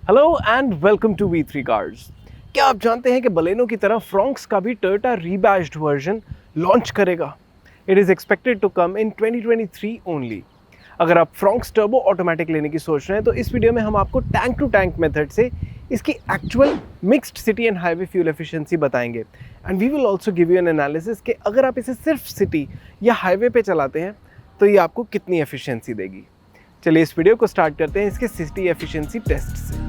Hello and welcome to V3 cars. क्या आप जानते हैं कि बलेनो की तरह फ्रॉन्क्स का भी टोयोटा रीबैज्ड वर्जन लॉन्च करेगा? It is expected to come in 2023 only. अगर आप फ्रॉन्क्स टर्बो ऑटोमेटिक लेने की सोच रहे हैं तो इस वीडियो में हम आपको टैंक टू टैंक मेथड से इसकी actual mixed city and highway fuel efficiency बताएंगे and we will also give you an analysis कि अगर आप इसे सिर्फ सिटी या हाईवे पे चलाते हैं तो ये आपको कितनी एफिशिएंसी देगी। चलिए इस वीडियो को स्टार्ट करते हैं इसके सिटी एफिशिएंसी टेस्ट से।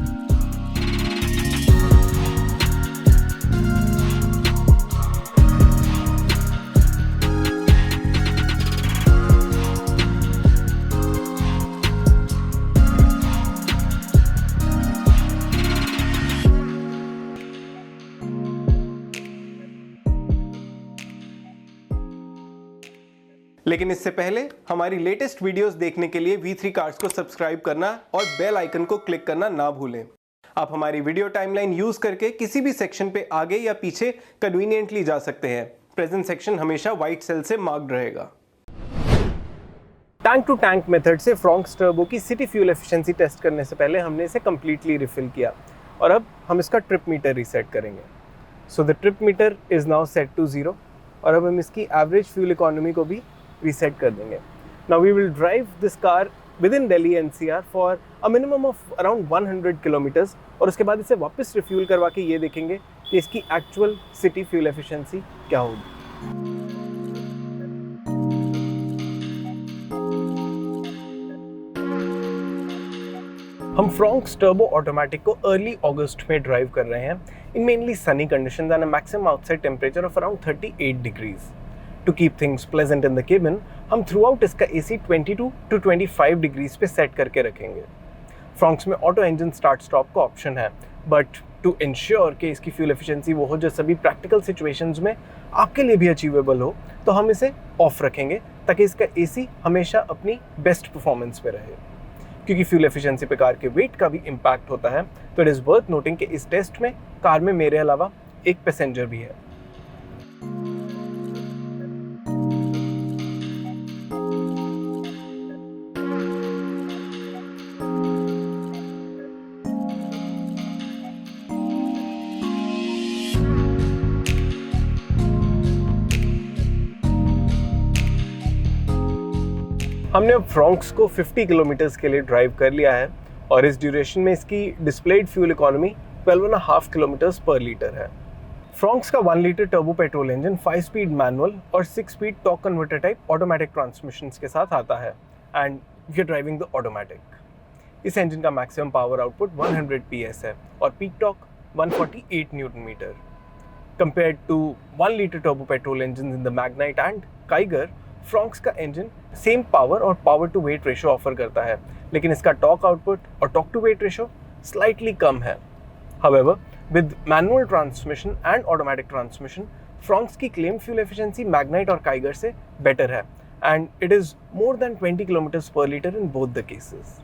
लेकिन इससे पहले हमारी लेटेस्ट वीडियोस देखने के लिए V3 कार्स को सब्सक्राइब करना और बेल आइकन को क्लिक करना ना भूलें। आप हमारी वीडियो टाइमलाइन यूज करके किसी भी सेक्शन पे आगे या पीछे कन्वीनियंटली जा सकते हैं। प्रेजेंट सेक्शन हमेशा व्हाइट सेल से मार्क्ड रहेगा। टैंक टू टैंक मेथड से फ्रॉन्क्स टर्बो की सिटी फ्यूल एफिशिएंसी टेस्ट करने से पहले हमने इसे कंप्लीटली रिफिल किया और अब हम इसका ट्रिप मीटर रीसेट करेंगे। So the trip meter is now set to 0 और अब हम इसकी एवरेज फ्यूल इकोनॉमी को भी रीसेट कर देंगे। Now we will drive this car within Delhi NCR for a minimum of around 100 kilometers और उसके बाद इसे वापस रिफ्यूल करवा के ये देखेंगे कि इसकी एक्चुअल सिटी फ्यूल एफिशिएंसी क्या होगी। हम फ्रॉन्क्स टर्बो ऑटोमेटिक को अर्ली अगस्त में ड्राइव कर रहे हैं in mainly sunny conditions and a maximum outside temperature of around 38 degrees. To keep things pleasant in the cabin, हम थ्रू आउट इसका AC 22 to 25 डिग्रीज पे सेट करके रखेंगे। फ्रॉन्क्स में ऑटो इंजन स्टार्ट स्टॉप का ऑप्शन है, but to ensure कि इसकी फ्यूल एफिशिएंसी वो हो जो सभी प्रैक्टिकल सिचुएशंस में आपके लिए भी अचीवेबल हो, तो हम इसे ऑफ रखेंगे ताकि इसका AC हमेशा अपनी बेस्ट परफॉर्मेंस पे रहे। क्योंकि फ्यूल एफिशिएंसी पे कार के वेट का भी इम्पैक्ट होता है, तो इट इज़ वर्थ नोटिंग कि इस टेस्ट में कार में मेरे अलावा एक पैसेंजर भी है। हमने अब फ्रॉन्क्स को 50 किलोमीटर्स के लिए ड्राइव कर लिया है और इस ड्यूरेशन में इसकी displayed fuel economy 12.5 kilometres per litre है। फ्रॉन्क्स का 1 litre turbo petrol engine 5 speed manual और 6 speed torque converter type automatic transmissions के साथ आता है and we are driving the automatic. इस इंजन का मैक्सिमम पावर आउटपुट 100 PS है और peak torque 148 newton metre. Compared to 1 litre turbo petrol engine in the Magnite and Kiger, Fronx का engine same power और power to weight ratio offer करता है, लेकिन इसका टॉर्क आउटपुट और torque to weight ratio slightly कम है। However, with manual transmission and automatic transmission, Fronx की क्लेम फ्यूल एफिशिएंसी मैग्नाइट और काइगर से बेटर है and it is more than 20 kilometres per litre in both the cases.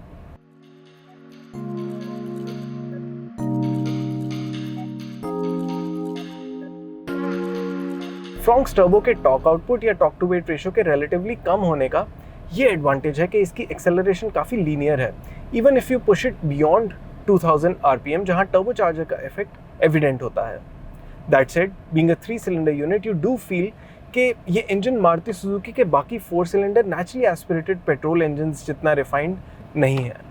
Fronx turbo के torque output या torque to weight ratio के relatively कम होने का ये एडवांटेज है कि इसकी एक्सेलरेशन काफ़ी लीनियर है, even if you push it beyond 2000 RPM, जहां टर्बो चार्जर का इफेक्ट एविडेंट होता है। That said, being a 3 cylinder unit, you do feel कि ये इंजन मारुति सुजुकी के बाकी 4 cylinder naturally aspirated petrol engine जितना रिफाइंड नहीं है।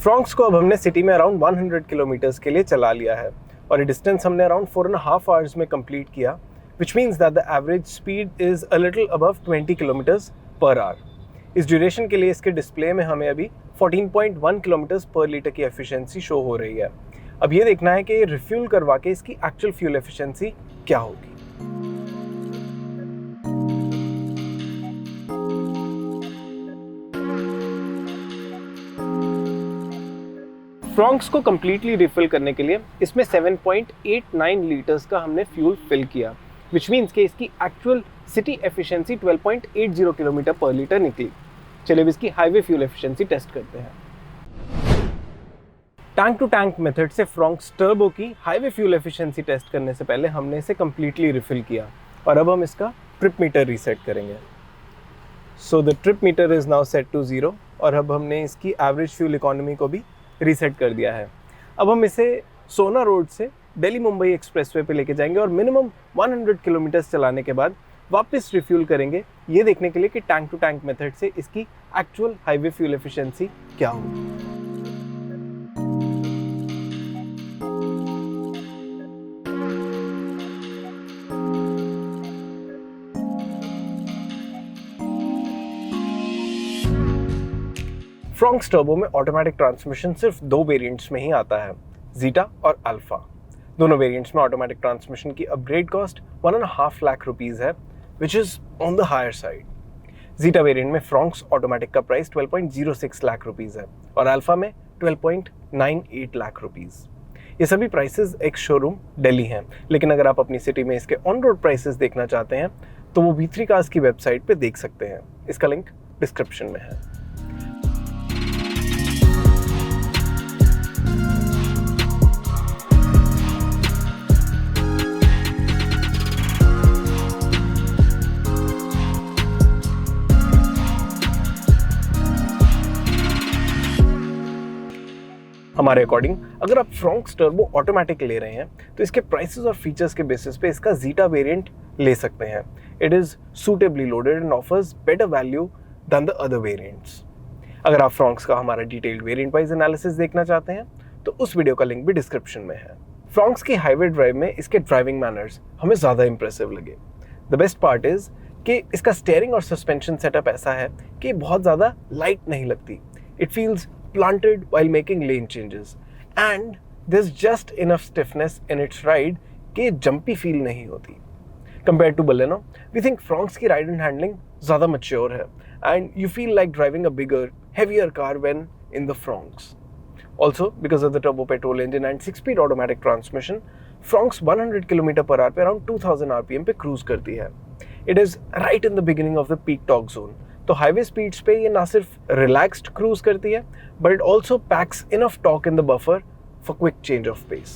फ्रॉन्क्स को अब हमने सिटी में अराउंड 100 किलोमीटर्स के लिए चला लिया है और ये डिस्टेंस हमने अराउंड 4.5 आवर्स में कंप्लीट किया, which means that the average speed is a little above 20 kilometres per hour. इस ड्यूरेशन के लिए इसके डिस्प्ले में हमें अभी 14.1 किलोमीटर्स पर लीटर की एफिशिएंसी शो हो रही है। अब ये देखना है कि रिफ्यूल करवा के इसकी एक्चुअल फ्यूल एफिशिएंसी क्या होगी। फ्रॉन्क्स को कम्प्लीटली रिफिल करने के लिए इसमें 7.89 लीटर्स का हमने फ्यूल फिल किया, विच मीन्स कि इसकी एक्चुअल सिटी एफिशिएंसी 12.80 किलोमीटर पर लीटर निकली। चलिए अब इसकी हाईवे फ्यूल एफिशिएंसी टेस्ट करते हैं। टैंक टू टैंक मेथड से फ्रॉन्क्स टर्बो की हाईवे फ्यूल एफिशिएंसी टेस्ट करने से पहले हमने इसे कम्प्लीटली रिफिल किया और अब हम इसका ट्रिप मीटर रीसेट करेंगे। So the trip meter is now set to 0 और अब हमने इसकी एवरेज फ्यूल इकोनॉमी को भी रीसेट कर दिया है। अब हम इसे सोना रोड से दिल्ली मुंबई एक्सप्रेसवे पे लेके जाएंगे और मिनिमम 100 किलोमीटर्स चलाने के बाद वापस रिफ्यूल करेंगे, ये देखने के लिए कि टैंक टू टैंक मेथड से इसकी एक्चुअल हाईवे फ्यूल एफिशिएंसी क्या होगी। फ्रॉन्क्स टर्बो में ऑटोमेटिक ट्रांसमिशन सिर्फ 2 वेरिएंट्स में ही आता है, जीटा और अल्फा। दोनों वेरिएंट्स में ऑटोमेटिक ट्रांसमिशन की अपग्रेड कॉस्ट 1.5 लाख रुपीज़ है, which is on the higher side. Zeta variant में फ्रॉन्क्स ऑटोमेटिक का प्राइस 12.06 लाख रुपीज़ है और अल्फा में 12.98 लाख रुपीज़। ये सभी प्राइसेस एक शोरूम दिल्ली हैं, लेकिन अगर आप अपनी सिटी में इसके ऑन रोड प्राइसेस देखना चाहते हैं तो वो V3 कार्स की वेबसाइट पे देख सकते हैं। इसका लिंक डिस्क्रिप्शन में है। हमारे अकॉर्डिंग अगर आप फ्रॉन्क्स टर्बो ऑटोमेटिक ले रहे हैं तो इसके प्राइसेस और फीचर्स के बेसिस पे इसका जीटा वेरिएंट ले सकते हैं। It is suitably loaded and offers better value than the other variants. अगर आप फ्रॉन्क्स का हमारा डिटेल्ड वेरिएंट वाइज एनालिसिस देखना चाहते हैं तो उस वीडियो का लिंक भी डिस्क्रिप्शन में है। फ्रॉन्क्स की हाईवे ड्राइव में इसके ड्राइविंग मैनर्स हमें ज़्यादा इंप्रेसिव लगे। द बेस्ट पार्ट इज़ कि इसका स्टीयरिंग और सस्पेंशन सेटअप ऐसा है कि बहुत ज़्यादा लाइट नहीं लगती। It feels planted while making lane changes and there's just enough stiffness in its ride कि jumpy feel नहीं होती। Compared to Baleno, we think Fronk's की ride and handling ज़्यादा mature है and you feel like driving a bigger, heavier car when in the Fronk's. Also, because of the turbo petrol engine and 6-speed automatic transmission, Fronk's 100 km/h पे around 2000 rpm पे cruise करती है। It is right in the beginning of the peak torque zone. तो highway speeds पे ये ना सिर्फ relaxed cruise करती है but it also packs enough torque in the buffer for quick change of pace.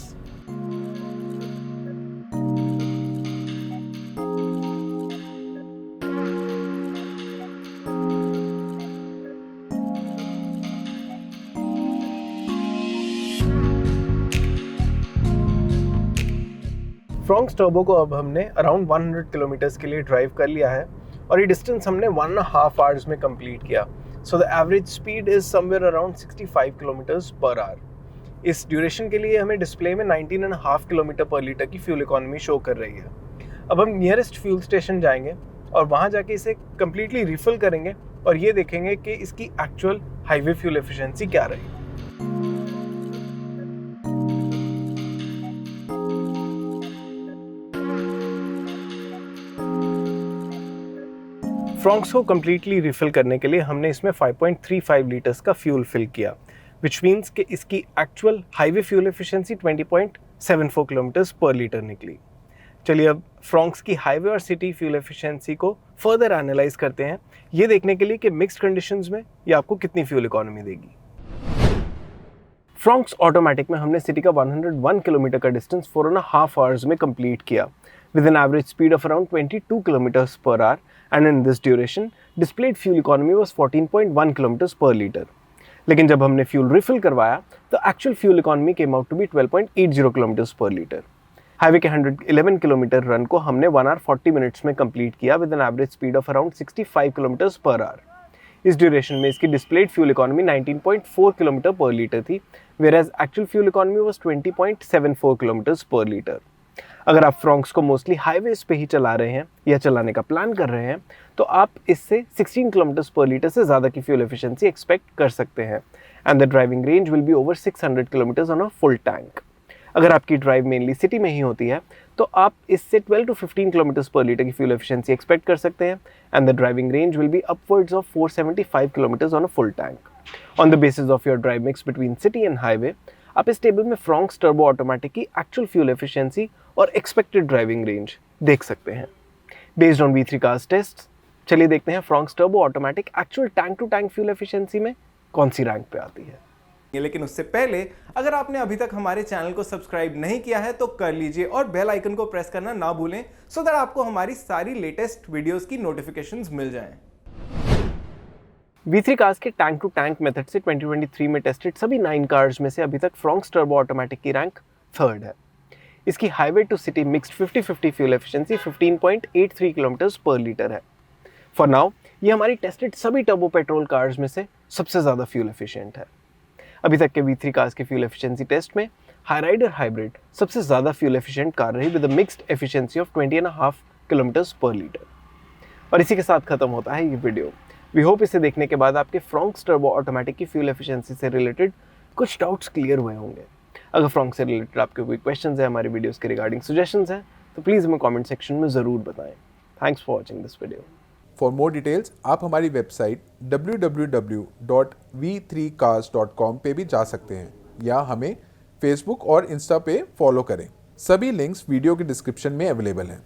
Fronx turbo को अब हमने अराउंड 100 किलोमीटर्स के लिए ड्राइव कर लिया है और ये डिस्टेंस हमने 1.5 आवर्स में कंप्लीट किया। So the average speed is somewhere around 65 km/h। इस ड्यूरेशन के लिए हमें डिस्प्ले में 19.5 km/L की फ्यूल इकोनॉमी शो कर रही है। अब हम नियरेस्ट फ्यूल स्टेशन जाएंगे और वहाँ जाके इसे कम्प्लीटली रिफिल करेंगे और ये देखेंगे कि इसकी एक्चुअल हाईवे फ्यूल एफिशिएंसी क्या रही। फ्रॉन्क्स को कम्प्लीटली रिफिल करने के लिए हमने इसमें 5.35 लीटर्स का फ्यूल फिल किया, विच मीन्स कि इसकी actual highway fuel efficiency 20.74 km/L निकली। चलिए अब फ्रॉन्क्स की हाईवे और सिटी फ्यूल एफिशिएंसी को फर्दर एनालाइज करते हैं, ये देखने के लिए कि मिक्स्ड कंडीशंस में ये आपको कितनी फ्यूल इकोनॉमी देगी। फ्रॉन्क्स ऑटोमेटिक में हमने सिटी का 101 किलोमीटर का डिस्टेंस 4.5 आवर्स में कंप्लीट किया with an average speed of around 22 km/h and in this duration displayed fuel economy was 14.1 km/L। लेकिन जब हमने फ्यूल रिफिल करवाया तो actual fuel economy came out to be 12.80 km/L। Highway के 111 kilometre run को हमने 1 hour 40 minutes में complete किया with an average speed of around 65 km/h। इस ड्यूरेशन में इसकी डिस्प्लेड फ्यूल इकोनॉमी 19.4 km/L थी, whereas actual fuel economy was 20.74 km/L। अगर आप फ्रॉन्क्स को मोस्टली हाईवेज पे ही चला रहे हैं या चलाने का प्लान कर रहे हैं तो आप इससे 16 km/L से ज़्यादा की फ्यूल एफिशिएंसी एक्सपेक्ट कर सकते हैं and the driving range will be over 600 kilometres on a full tank. अगर आपकी ड्राइव मेनली सिटी में ही होती है तो आप इससे 12 to 15 km/L की फ्यूल एफिशिएंसी एक्सपेक्ट कर सकते हैं and the driving range will be upwards of 475 kilometres on a full tank. On the basis of your drive mix between city and highway आप इस टेबल में फ्रॉन्क्स टर्बो ऑटोमेटिक की actual fuel efficiency और expected driving range देख सकते हैं। Based on V3 cars test, चलिए देखते हैं Fronx turbo automatic actual tank to tank fuel efficiency में कौन सी रैंक पे आती है। लेकिन उससे पहले अगर आपने अभी तक हमारे चैनल को सब्सक्राइब नहीं किया है तो कर लीजिए और बेल आइकन को प्रेस करना ना भूलें सो दैट आपको हमारी सारी लेटेस्ट वीडियोस की नोटिफिकेशंस मिल जाएं। V3 कार्स के टैंक टू टैंक मेथड से 2023 में टेस्टेड सभी 9 कार्स में से अभी तक फ्रॉन्क्स टर्बो ऑटोमेटिक की रैंक 3rd है। इसकी highway to city mixed 50-50 fuel efficiency 15.83 kilometres per litre है। फॉर नाउ ये हमारी टेस्टेड सभी टर्बो पेट्रोल कार्स में से सबसे ज़्यादा फ्यूल एफिशिएंट है। अभी तक के V3 कार्स के फ्यूल एफिशिएंसी टेस्ट में हाईराइडर हाइब्रिड सबसे ज़्यादा फ्यूल एफिशिएंट कार रही with a mixed efficiency of 20.5 kilometres per litre. और इसी के साथ खत्म होता है ये वीडियो। वी होप इसे देखने के बाद आपके फ्रॉन्क्स टर्बो ऑटोमेटिक की फ्यूल एफिशिएंसी से रिलेटेड कुछ डाउट्स क्लियर हुए होंगे। अगर फ्रॉन्क्स से रिलेटेड आपके कोई क्वेश्चंस हैं, हमारी वीडियोस के रिगार्डिंग सजेशंस हैं, तो प्लीज़ हमें कमेंट सेक्शन में ज़रूर बताएं। Thanks for watching this video. For more details आप हमारी वेबसाइट www.v3cars.com पे भी जा सकते हैं या हमें फेसबुक और इंस्टा पे फॉलो करें। सभी लिंक्स वीडियो के डिस्क्रिप्शन में अवेलेबल हैं।